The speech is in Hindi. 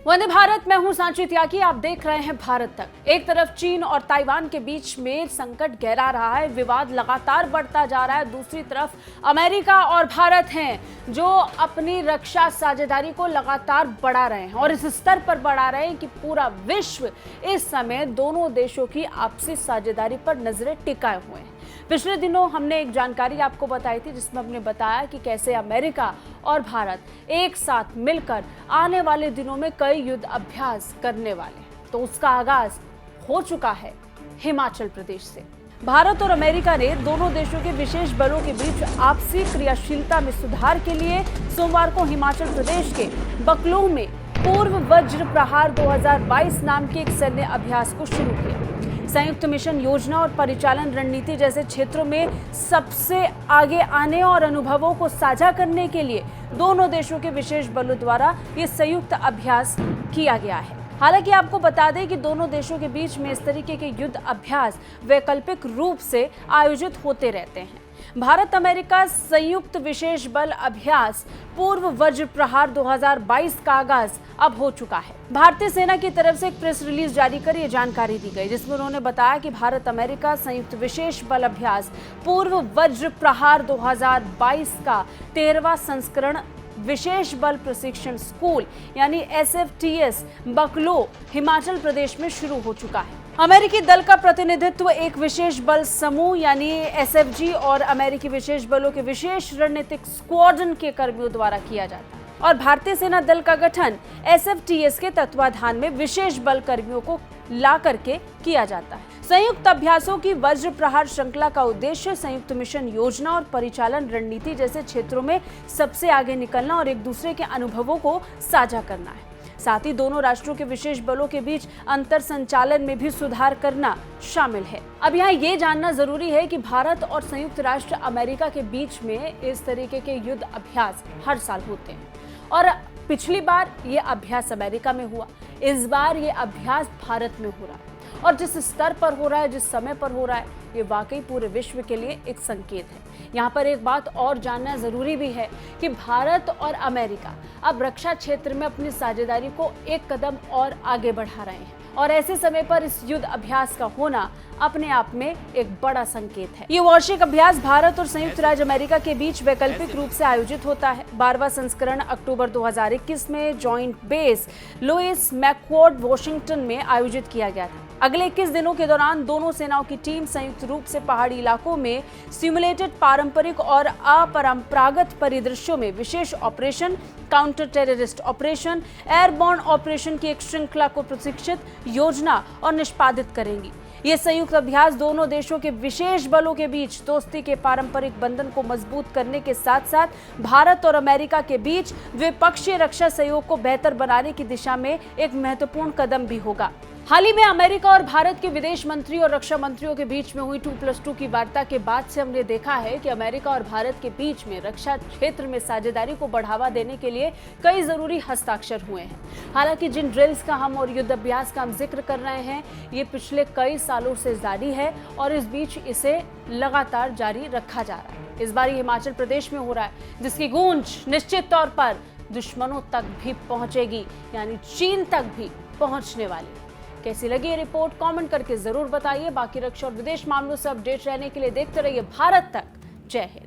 वंदे भारत, मैं हूं सांची त्यागी। आप देख रहे हैं भारत तक। एक तरफ चीन और ताइवान के बीच में संकट गहरा रहा है, विवाद लगातार बढ़ता जा रहा है। दूसरी तरफ अमेरिका और भारत हैं जो अपनी रक्षा साझेदारी को लगातार बढ़ा रहे हैं और इस स्तर पर बढ़ा रहे हैं कि पूरा विश्व इस समय दोनों देशों की आपसी साझेदारी पर नजरें टिकाए हुए हैं। पिछले दिनों हमने एक जानकारी आपको बताई थी जिसमें हमने बताया कि कैसे अमेरिका और भारत एक साथ मिलकर आने वाले दिनों में कई युद्ध अभ्यास करने वाले हैं। तो उसका आगाज हो चुका है हिमाचल प्रदेश से। भारत और अमेरिका ने दोनों देशों के विशेष बलों के बीच आपसी क्रियाशीलता में सुधार के लिए सोमवार को हिमाचल प्रदेश के बकलोह में पूर्व वज्र प्रहार 2022 नाम के एक सैन्य अभ्यास को शुरू किया। संयुक्त मिशन योजना और परिचालन रणनीति जैसे क्षेत्रों में सबसे आगे आने और अनुभवों को साझा करने के लिए दोनों देशों के विशेष बलों द्वारा ये संयुक्त अभ्यास किया गया है। हालांकि आपको बता दें कि दोनों देशों के बीच में इस तरीके के युद्ध अभ्यास वैकल्पिक रूप से आयोजित होते रहते हैं। भारत अमेरिका संयुक्त विशेष बल अभ्यास पूर्व वज्र प्रहार 2022 का आगाज अब हो चुका है। भारतीय सेना की तरफ से एक प्रेस रिलीज जारी कर यह जानकारी दी गई, जिसमें उन्होंने बताया कि भारत अमेरिका संयुक्त विशेष बल अभ्यास पूर्व वज्र प्रहार 2022 का 13वां संस्करण विशेष बल प्रशिक्षण स्कूल यानी SFTS बकलोह हिमाचल प्रदेश में शुरू हो चुका है। अमेरिकी दल का प्रतिनिधित्व एक विशेष बल समूह यानी SFG और अमेरिकी विशेष बलों के विशेष रणनीतिक स्क्वाड्रन के कर्मियों द्वारा किया जाता है और भारतीय सेना दल का गठन SFTS के तत्वाधान में विशेष बल कर्मियों को ला करके किया जाता है। संयुक्त अभ्यासों की वज्र प्रहार श्रृंखला का उद्देश्य संयुक्त मिशन योजना और परिचालन रणनीति जैसे क्षेत्रों में सबसे आगे निकलना और एक दूसरे के अनुभवों को साझा करना है। साथ ही दोनों राष्ट्रों के विशेष बलों के बीच अंतर संचालन में भी सुधार करना शामिल है। अब यहाँ ये जानना जरूरी है कि भारत और संयुक्त राष्ट्र अमेरिका के बीच में इस तरीके के युद्ध अभ्यास हर साल होते हैं और पिछली बार ये अभ्यास अमेरिका में हुआ, इस बार ये अभ्यास भारत में हो रहा है और जिस स्तर पर हो रहा है, जिस समय पर हो रहा है, ये वाकई पूरे विश्व के लिए एक संकेत है। यहाँ पर एक बात और जानना जरूरी भी है कि भारत और अमेरिका अब रक्षा क्षेत्र में अपनी साझेदारी को एक कदम और आगे बढ़ा रहे हैं और ऐसे समय पर इस युद्ध अभ्यास का होना अपने आप में एक बड़ा संकेत है। ये वार्षिक अभ्यास भारत और संयुक्त राज्य अमेरिका के बीच वैकल्पिक रूप से आयोजित होता है। 12वां संस्करण अक्टूबर 2021 में जॉइंट बेस लुइस मैकवर्ड वॉशिंगटन में आयोजित किया गया था। अगले 21 दिनों के दौरान दोनों सेनाओं की टीम संयुक्त रूप से पहाड़ी इलाकों में सिमुलेटेड पारंपरिक और अपरंपरागत परिदृश्यों में विशेष operation, counter terrorist operation, airborne operation की एक श्रृंखला को प्रशिक्षित, योजना और निष्पादित करेंगी। ये संयुक्त अभ्यास दोनों देशों के विशेष बलों के बीच दोस्ती के पारंपरिक बंधन को मजबूत करने के साथ साथ भारत और अमेरिका के बीच द्विपक्षीय रक्षा सहयोग को बेहतर बनाने की दिशा में एक महत्वपूर्ण कदम भी होगा। हाल ही में अमेरिका और भारत के विदेश मंत्री और रक्षा मंत्रियों के बीच में हुई 2+2 की वार्ता के बाद से हमने देखा है कि अमेरिका और भारत के बीच में रक्षा क्षेत्र में साझेदारी को बढ़ावा देने के लिए कई जरूरी हस्ताक्षर हुए हैं। हालांकि जिन ड्रिल्स का हम और युद्ध अभ्यास का हम जिक्र कर रहे हैं, ये पिछले कई सालों से जारी है और इस बीच इसे लगातार जारी रखा जा रहा है। इस बार हिमाचल प्रदेश में हो रहा है, जिसकी गूंज निश्चित तौर पर दुश्मनों तक भी पहुंचेगी, यानी चीन तक भी पहुंचने वाली। कैसी लगी ये रिपोर्ट कमेंट करके जरूर बताइए। बाकी रक्षा और विदेश मामलों से अपडेट रहने के लिए देखते रहिए भारत तक। जय हिंद।